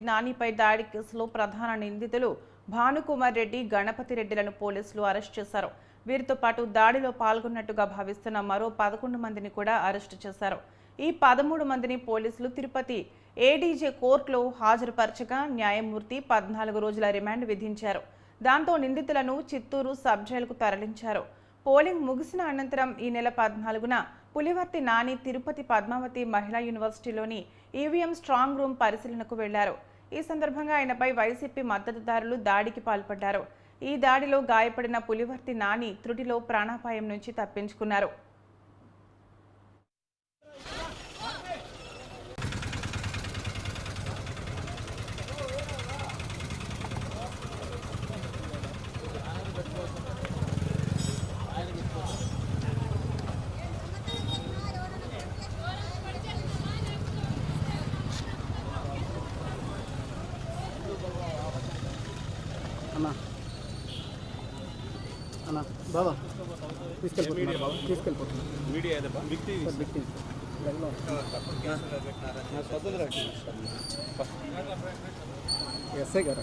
నానిపై దాడి కేసులో ప్రధాన నిందితులు భానుకుమార్ రెడ్డి, గణపతి రెడ్డిలను పోలీసులు అరెస్ట్ చేశారు. వీరితో పాటు దాడిలో పాల్గొన్నట్టుగా భావిస్తున్న మరో 11 మందిని కూడా అరెస్టు చేశారు. ఈ 13 మందిని పోలీసులు తిరుపతి ఏడీజే కోర్టులో హాజరుపరచగా న్యాయమూర్తి 14 రోజుల రిమాండ్ విధించారు. దాంతో నిందితులను చిత్తూరు సబ్ జైలుకు తరలించారు. పోలింగ్ ముగిసిన అనంతరం ఈ నెల 14న పులివర్తి నాని తిరుపతి పద్మావతి మహిళా యూనివర్సిటీలోని ఈవీఎం స్ట్రాంగ్ రూమ్ పరిశీలనకు వెళ్లారు. ఈ సందర్భంగా ఆయనపై వైసీపీ మద్దతుదారులు దాడికి పాల్పడ్డారు. ఈ దాడిలో గాయపడిన పులివర్తి నాని త్రుటిలో ప్రాణాపాయం నుంచి తప్పించుకున్నారు. అన్నా అన్నా బాబా తీసుకెళ్ళిపోతున్నా మీడియా ఎస్ఐ గారు